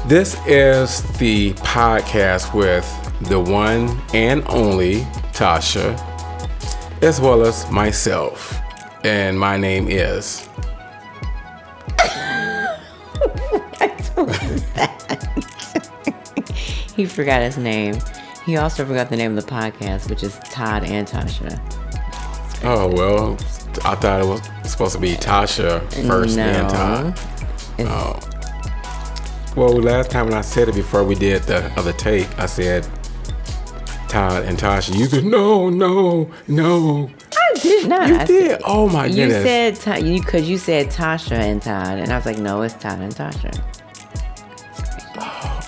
This is the podcast with the one and only Tasha, as well as myself. And my name is... He forgot his name. He also forgot the name of the podcast, which is Todd and Tasha. Oh, well, I thought it was supposed to be Tasha first and Todd. Oh. Well, last time when I said it before we did the other take, I said Todd and Tasha. You said, no. I did not. You did. Oh, my goodness. You said, because you said Tasha and Todd, and I was like, no, it's Todd and Tasha.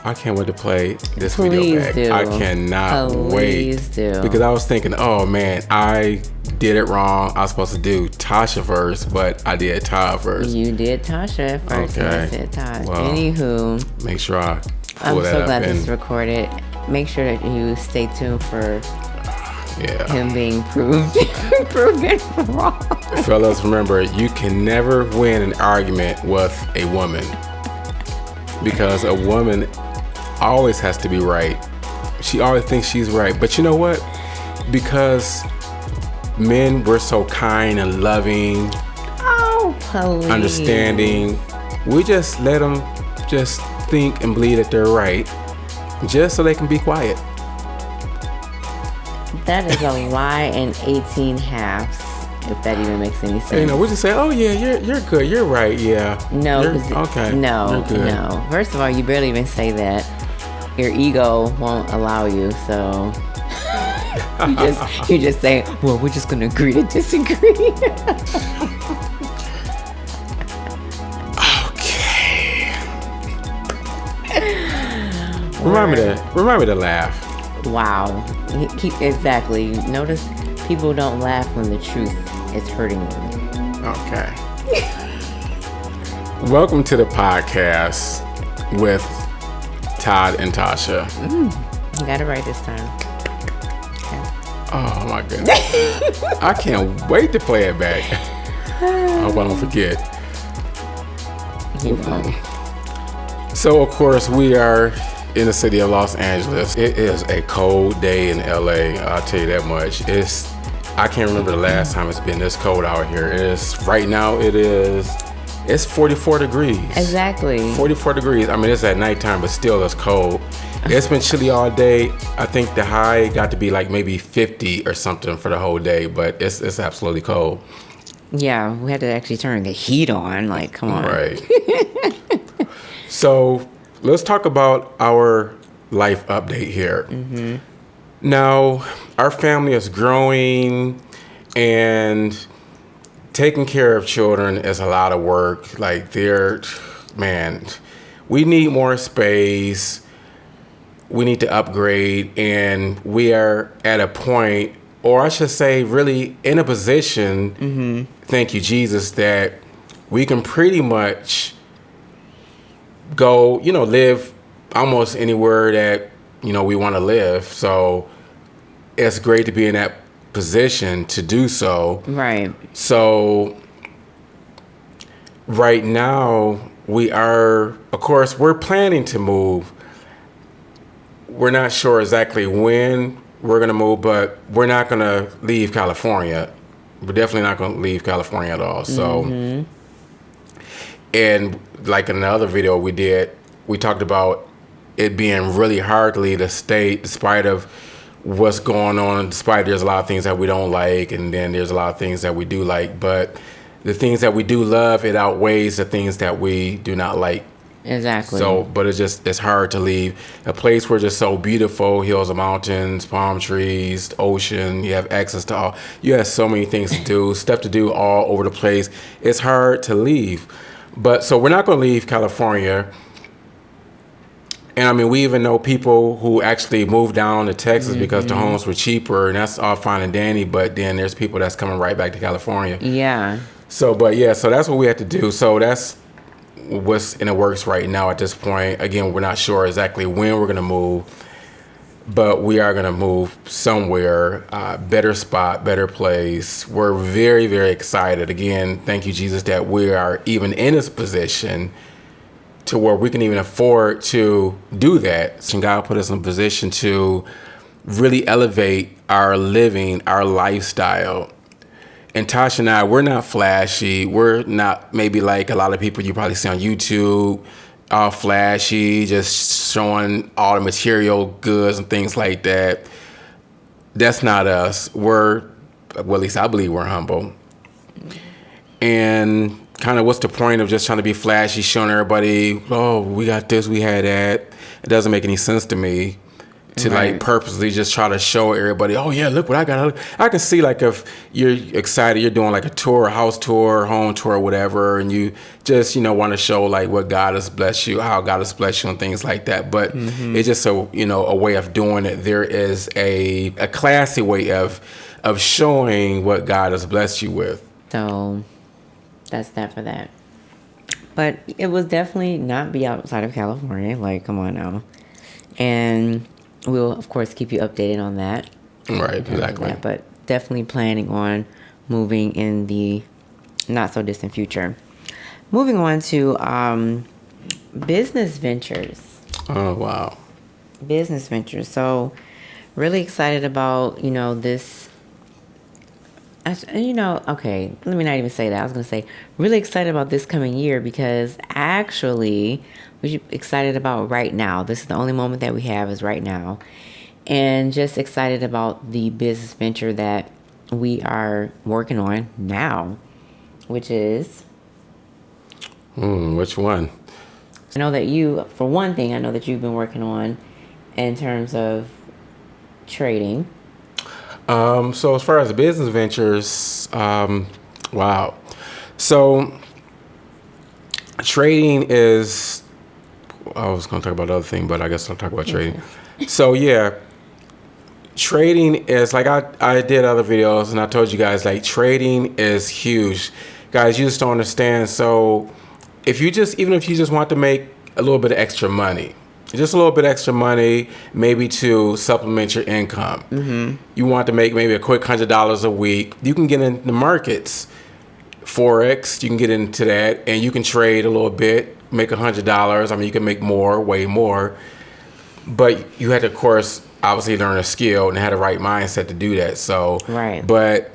I can't wait to play this video back. Do. I cannot wait. Do. Because I was thinking, oh man, I did it wrong. I was supposed to do Tasha first, but I did Todd first. You did Tasha first, and I said Todd. Well, anywho, make sure I pull I'm that so up. glad this is recorded. Make sure that you stay tuned for him being proven wrong. Fellas, remember, you can never win an argument with a woman. Because a woman always has to be right. She always thinks she's right. But you know what? Because men were so kind and loving, understanding, we just let them just think and believe that they're right, just so they can be quiet. That is a lie in 18 halves. If that even makes any sense. You know, we just say, oh yeah, you're good, you're right, yeah. No, okay. No. First of all, you barely even say that. Your ego won't allow you, so you just say, well, we're just gonna agree to disagree. Okay. Remind me to laugh. Wow. Exactly. Notice people don't laugh when the truth is hurting them. Okay. Welcome to the podcast with Todd and Tasha. You got it right this time. Okay. Oh my goodness. I can't wait to play it back. I hope I don't forget. You won't. So, of course, we are in the city of Los Angeles. It is a cold day in LA. I'll tell you that much. I can't remember the last time it's been this cold out here. It's 44 degrees. Exactly. 44 degrees. I mean, it's at nighttime, but still it's cold. It's been chilly all day. I think the high got to be like maybe 50 or something for the whole day, but it's absolutely cold. Yeah, we had to actually turn the heat on. Like, come on. Right. So let's talk about our life update here. Mm-hmm. Now, our family is growing, and taking care of children is a lot of work. Like, we need more space. We need to upgrade, and we are at a point, or I should say really in a position, thank you, Jesus, that we can pretty much go, live almost anywhere that, we want to live. So it's great to be in that position to do so. Right. So right now we're planning to move. We're not sure exactly when we're going to move, but we're not going to leave California. We're definitely not going to leave California at all. So, and like in another video we did, we talked about it being really hard to leave the state despite of what's going on, despite there's a lot of things that we don't like, and then there's a lot of things that we do like, but the things that we do love, it outweighs the things that we do not like. Exactly. So, but it's hard to leave a place where it's just so beautiful, hills and mountains, palm trees, ocean, you have access to all, you have so many things to do, stuff to do all over the place. It's hard to leave. But so we're not going to leave California. And I mean, we even know people who actually moved down to Texas because the homes were cheaper, and that's all fine and dandy. But then there's people that's coming right back to California. Yeah. So that's what we had to do. So that's what's in the works right now at this point. Again, we're not sure exactly when we're going to move, but we are going to move somewhere, better spot, better place. We're very, very excited. Again, thank you, Jesus, that we are even in this position to where we can even afford to do that. And God put us in a position to really elevate our living, our lifestyle. And Tasha and I, we're not flashy. We're not maybe like a lot of people you probably see on YouTube, all flashy, just showing all the material goods and things like that. That's not us. Well, at least I believe we're humble. And kind of what's the point of just trying to be flashy, showing everybody, oh, we got this, we had that. It doesn't make any sense to me to like purposely just try to show everybody, oh yeah, look what I got. I can see like if you're excited, you're doing like a tour, a house tour, home tour, whatever, and you just, want to show like what God has blessed you, how God has blessed you and things like that. But it's just a way of doing it. There is a classy way of showing what God has blessed you with. So that's that for that. But it was definitely not be outside of California. Like, come on now. And we'll, of course, keep you updated on that. Right, exactly. That, but definitely planning on moving in the not-so-distant future. Moving on to business ventures. Oh, wow. Business ventures. So, really excited about, this. Okay, let me not even say that. I was going to say, really excited about this coming year because actually, we're excited about right now. This is the only moment that we have is right now. And just excited about the business venture that we are working on now, which is... Which one? I know that for one thing, I know that you've been working on in terms of trading. So as far as the business ventures, wow. So trading is, I was going to talk about the other thing, but I guess I'll talk about trading. So yeah, trading is like, I did other videos and I told you guys like trading is huge. Guys, you just don't understand. So even if you just want to make a little bit of extra money, just a little bit extra money, maybe to supplement your income. Mm-hmm. You want to make maybe a quick $100 a week. You can get into the markets, Forex. You can get into that, and you can trade a little bit, make $100. I mean, you can make more, way more. But you had to, of course, obviously learn a skill and had the right mindset to do that. So, right. But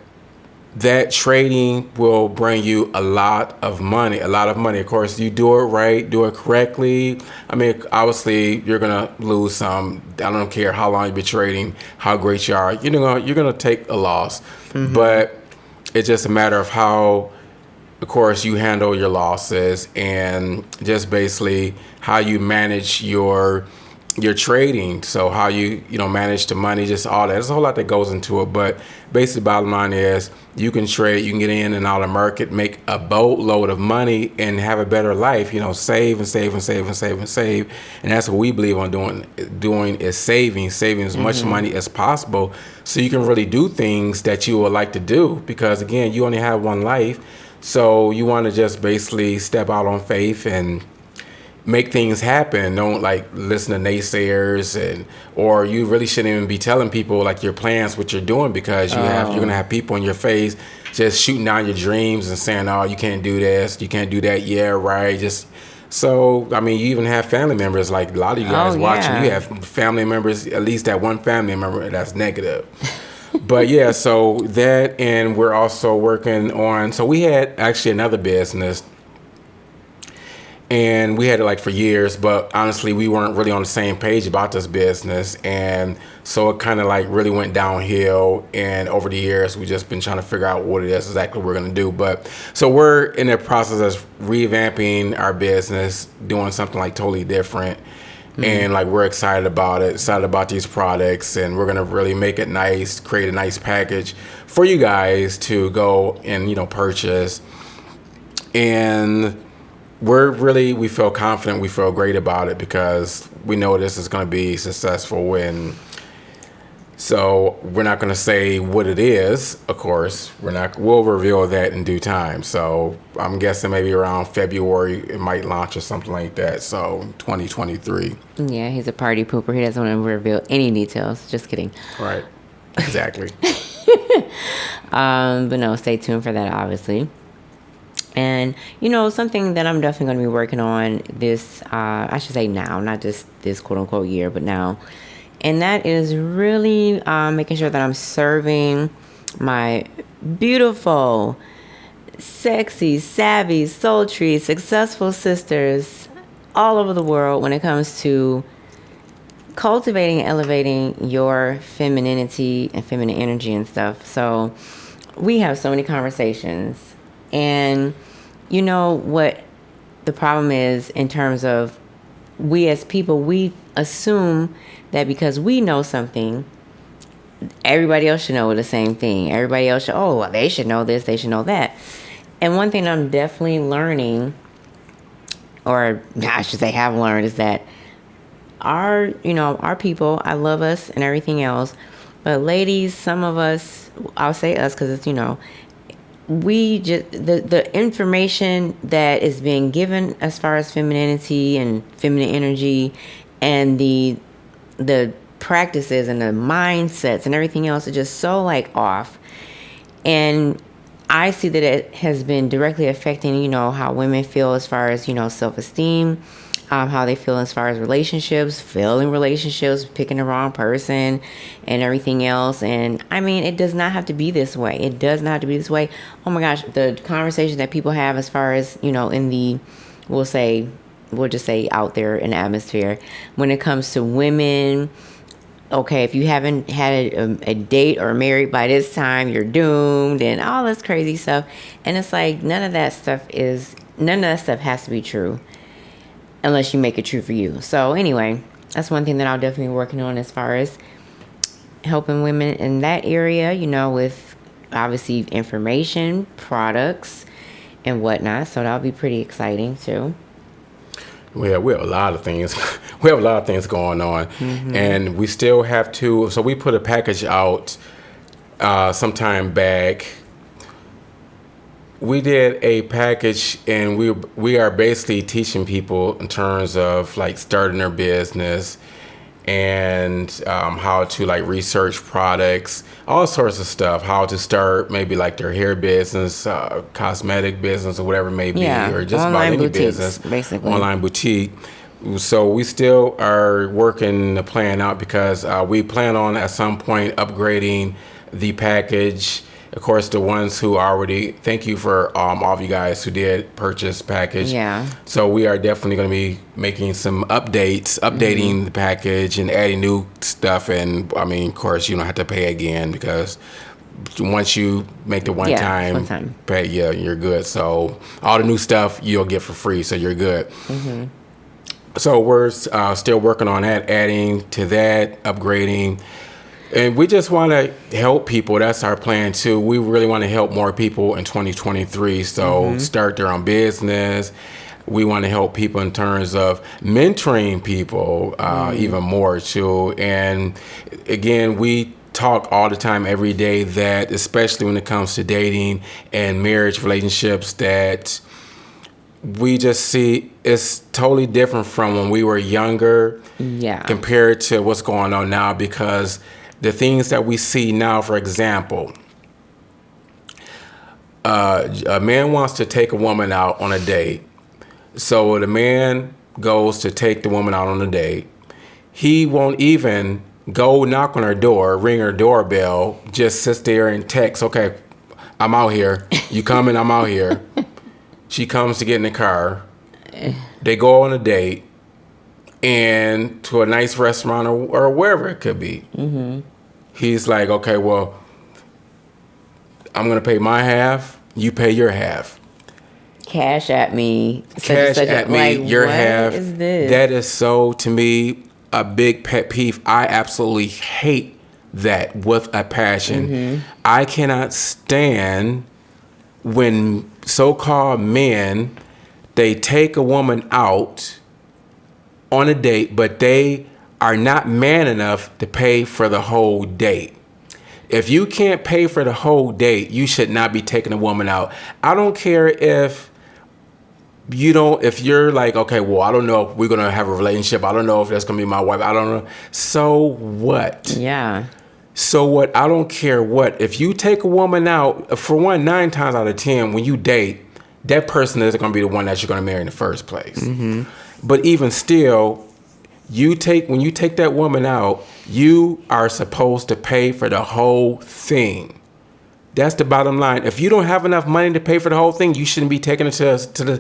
that trading will bring you a lot of money. Of course, you do it right, do it correctly. I mean, obviously, you're going to lose some. I don't care how long you've been trading, how great you are. You're going to take a loss. Mm-hmm. But it's just a matter of how, of course, you handle your losses and just basically how you manage your trading. So how you manage the money, just all that. There's a whole lot that goes into it. But basically, bottom line is you can trade, you can get in and out of the market, make a boatload of money and have a better life, save and save and save and save and save. And that's what we believe on doing is saving as much money as possible so you can really do things that you would like to do. Because again, you only have one life. So you want to just basically step out on faith and make things happen. Don't like listen to naysayers or you really shouldn't even be telling people like your plans, what you're doing, because you're gonna have people in your face just shooting down your dreams and saying, oh, you can't do this, you can't do that. Yeah, right. So I mean, you even have family members, like a lot of you guys watching, you have family members, at least that one family member that's negative. But yeah, so that, and we're also working on, so we had actually another business. And we had it like for years, but honestly, we weren't really on the same page about this business. And so it kind of like really went downhill. And over the years, we've just been trying to figure out what it is exactly we're going to do. But so we're in the process of revamping our business, doing something like totally different. Mm-hmm. And like we're excited about it, excited about these products. And we're going to really make it nice, create a nice package for you guys to go and, purchase. And we feel confident, we feel great about it because we know this is going to be successful. And so we're not going to say what it is, of course. We'll reveal that in due time. So I'm guessing maybe around February it might launch or something like that. So 2023. Yeah, he's a party pooper. He doesn't want to reveal any details. Just kidding. Right. Exactly. But no, stay tuned for that, obviously. And, something that I'm definitely going to be working on this, I should say now, not just this quote unquote year, but now. And that is really making sure that I'm serving my beautiful, sexy, savvy, sultry, successful sisters all over the world when it comes to cultivating and elevating your femininity and feminine energy and stuff. So we have so many conversations. And you know what the problem is in terms of we as people, we assume that because we know something, everybody else should know the same thing. Everybody else should, well, they should know this, they should know that. And one thing I'm definitely learning, or I should say have learned, is that our people, I love us and everything else, but ladies, some of us, I'll say us because it's, we just, the information that is being given as far as femininity and feminine energy and the practices and the mindsets and everything else is just so like off. And I see that it has been directly affecting, how women feel as far as, self-esteem, how they feel as far as relationships, failing relationships, picking the wrong person and everything else. And I mean, it does not have to be this way. It does not have to be this way. Oh my gosh, the conversation that people have as far as, in the, we'll just say out there in the atmosphere, when it comes to women, okay, if you haven't had a date or married by this time, you're doomed and all this crazy stuff. And it's like, none of that stuff has to be true unless you make it true for you. So anyway, that's one thing that I'll definitely be working on as far as helping women in that area, with obviously information, products, and whatnot. So that'll be pretty exciting too. Well, we have a lot of things. We have a lot of things going on, and we still have to. So we put a package out sometime back. We did a package, and we are basically teaching people in terms of like starting their business and how to like research products, all sorts of stuff. How to start maybe like their hair business, cosmetic business, or whatever it may be, or just about any boutiques, business, basically. Online boutique. So we still are working the plan out because we plan on at some point upgrading the package. Of course, the ones who already, thank you for all of you guys who did purchase package. Yeah. So we are definitely going to be making some updating the package and adding new stuff. And I mean, of course, you don't have to pay again because once you make the one time pay, you're good. So all the new stuff you'll get for free. So you're good. So we're still working on that, adding to that, upgrading. And we just want to help people. That's our plan, too. We really want to help more people in 2023. So start their own business. We want to help people in terms of mentoring people even more, too. And, again, we talk all the time, every day, that especially when it comes to dating and marriage relationships, that we just see it's totally different from when we were younger compared to what's going on now, because the things that we see now, for example, a man wants to take a woman out on a date. So the man goes to take the woman out on a date. He won't even go knock on her door, ring her doorbell, just sits there and texts, okay, I'm out here. You coming? I'm out here. She comes to get in the car. They go on a date. And to a nice restaurant or wherever it could be. He's like, okay, well, I'm going to pay my half. You pay your half. Cash at me. Your half. What is this? That is so, to me, a big pet peeve. I absolutely hate that with a passion. I cannot stand when so-called men, they take a woman out on a date, but they are not man enough to pay for the whole date. If you can't pay for the whole date, you should not be taking a woman out. I don't care if you're like, okay, well, I don't know if we're going to have a relationship. I don't know if that's going to be my wife. I don't know. So what? Yeah. So what? I don't care what. If you take a woman out, for one, 9 times out of 10, when you date, that person isn't going to be the one that you're going to marry in the first place. But even still, when you take that woman out, you are supposed to pay for the whole thing. That's the bottom line. If you don't have enough money to pay for the whole thing, you shouldn't be taking it to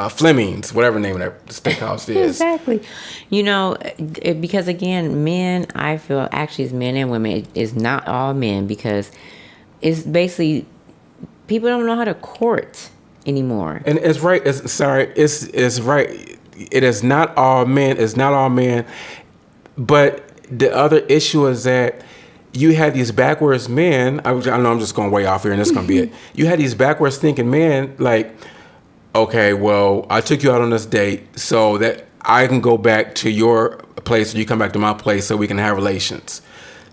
Fleming's, whatever the name of that steakhouse is. Exactly. Because again, men, I feel actually it's men and women. It's not all men because it's basically people don't know how to court anymore. And it's right. It's right. It is not all men. It's not all men. But the other issue is that you had these backwards men. I know I'm just going way off here, and this is going to be it. You had these backwards thinking men, like, okay, well, I took you out on this date so that I can go back to your place, or you come back to my place, so we can have relations.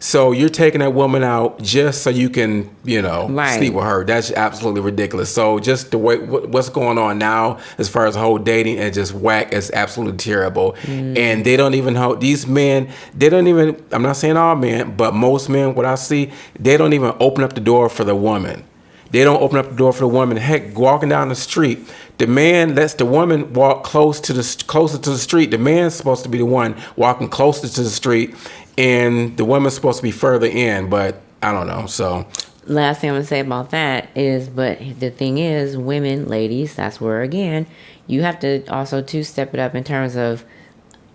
So you're taking that woman out just so you can, sleep with her. That's absolutely ridiculous. So just the way what's going on now, as far as the whole dating and just whack, is absolutely terrible. And they don't even these men. They don't even. I'm not saying all men, but most men, what I see, they don't even open up the door for the woman. They don't open up the door for the woman. Heck, walking down the street, the man lets the woman walk closer to the street. The man's supposed to be the one walking closer to the street, and the woman's supposed to be further in. But I don't know. So last thing I'm gonna say about that is, but the thing is, women, ladies, that's where again you have to also step it up in terms of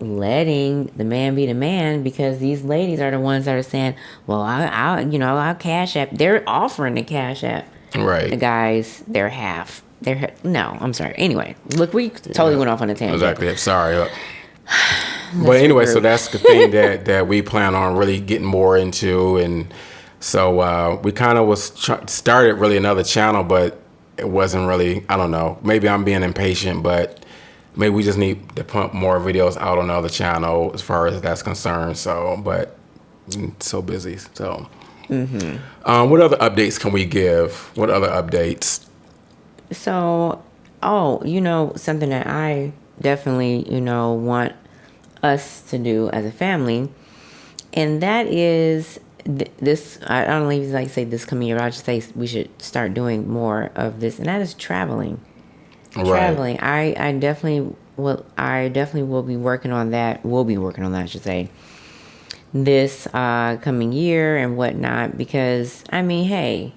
letting the man be the man, because these ladies are the ones that are saying, well, I'll cash app. They're offering the cash app. Right. The guys, no, I'm sorry. Anyway, look, we totally went off on a tangent. Exactly. I'm sorry. But anyway, so that's the thing that we plan on really getting more into. And so we kind of started really another channel, but it wasn't really, I don't know. Maybe I'm being impatient, but maybe we just need to pump more videos out on the other channel as far as that's concerned. So, but so busy. So. What other updates can we give? What other updates? So, something that I definitely, want us to do as a family, and that is this. I don't even like to say this coming year. I just say we should start doing more of this, and that is traveling. Right. Traveling. I definitely will be working on that. We'll be working on that, I should say, this coming year and whatnot, because hey,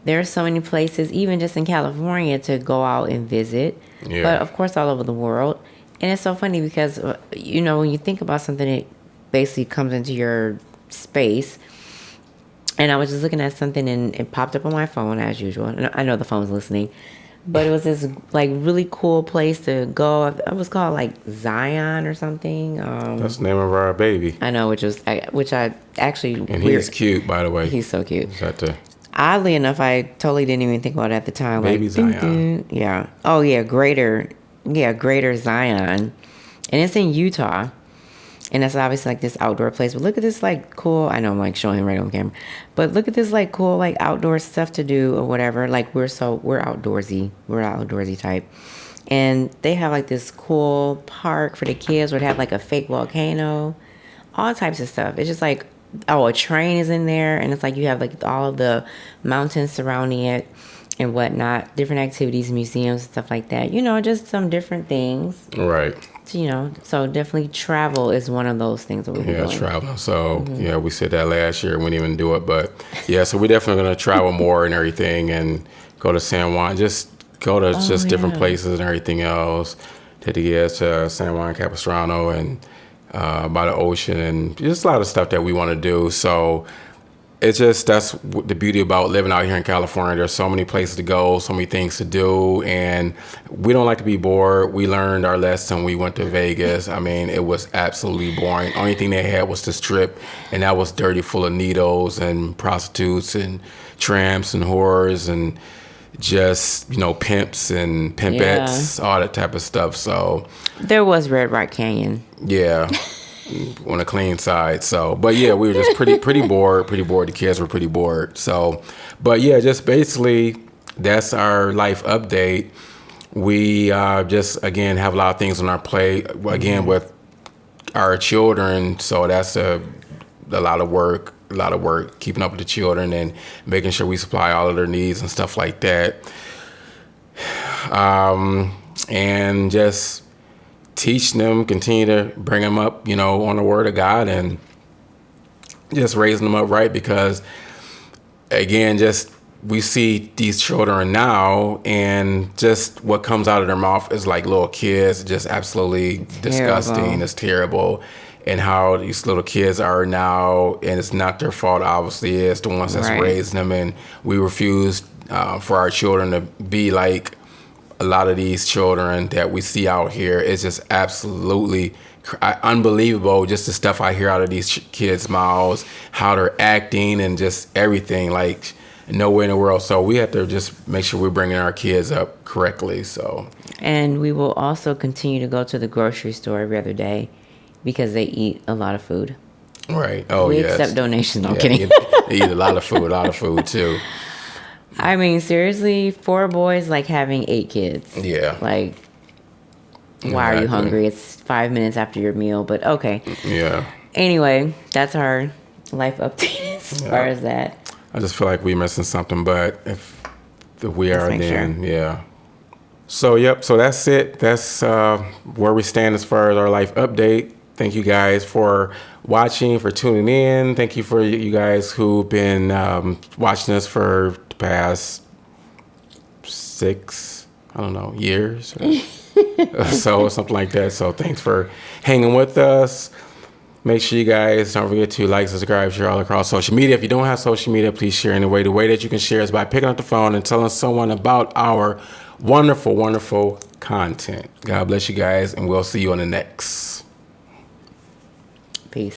there are so many places, even just in California, to go out and visit, but of course all over the world. And it's so funny because when you think about something, it basically comes into your space. And I was just looking at something and it popped up on my phone as usual. And I know the phone's listening, but it was this like really cool place to go. It was called like Zion or something. That's the name of our baby. I know, which I actually. And he's cute, by the way. He's so cute. Oddly enough, I totally didn't even think about it at the time. Baby like, Zion. Yeah. Oh yeah, Greater Zion, and it's in Utah. And that's obviously like this outdoor place. But look at this like cool, I know I'm like showing him right on camera, but look at this like cool like outdoor stuff to do or whatever. Like we're outdoorsy. We're outdoorsy type. And they have like this cool park for the kids where they have like a fake volcano, all types of stuff. It's just like, a train is in there, and it's like you have like all of the mountains surrounding it and whatnot, different activities, museums, stuff like that. Just some different things. Right. So definitely travel is one of those things that we're doing. Yeah, travel. So, we said that last year. We didn't even do it. But, so we're definitely going to travel more and everything and go to San Juan. Just go to different places and everything else. Take the kids to San Juan Capistrano and by the ocean. And just a lot of stuff that we want to do. So, it's just, that's the beauty about living out here in California. There's so many places to go, so many things to do, and we don't like to be bored. We learned our lesson. We went to Vegas. It was absolutely boring. Only thing they had was the Strip, and that was dirty, full of needles and prostitutes and tramps and whores and just, pimps and pimpettes, all that type of stuff. So there was Red Rock Canyon. Yeah. On a clean side. So, but we were just pretty bored. The kids were pretty bored. So, but just basically that's our life update. We just again have a lot of things on our plate again with our children. So that's a lot of work keeping up with the children and making sure we supply all of their needs and stuff like that. and just teach them, continue to bring them up, on the word of God, and just raising them up right, because again, just we see these children now, and just what comes out of their mouth is like little kids, just absolutely disgusting. It's terrible. And how these little kids are now, and it's not their fault, obviously. It's the ones that's raised them, and we refuse for our children to be like a lot of these children that we see out here. It's just absolutely unbelievable, just the stuff I hear out of these kids' mouths, how they're acting, and just everything, like nowhere in the world. So we have to just make sure we're bringing our kids up correctly. So, and we will also continue to go to the grocery store every other day, because they eat a lot of food. Right. Oh, we yes. accept donations. No, I'm kidding. They eat a lot of food too. I mean, seriously, 4 boys like having 8 kids. Yeah. Like, why are you hungry? It's 5 minutes after your meal, but okay. Yeah. Anyway, that's our life update as far as that. I just feel like we're missing something, but if we are, then sure. Yeah. So, yep. So that's it. That's where we stand as far as our life update. Thank you guys for watching, for tuning in. Thank you for you guys who've been watching us for the past 6, years or so, something like that. So thanks for hanging with us. Make sure you guys don't forget to like, subscribe, share all across social media. If you don't have social media, please share in a way. The way that you can share is by picking up the phone and telling someone about our wonderful, wonderful content. God bless you guys, and we'll see you on the next.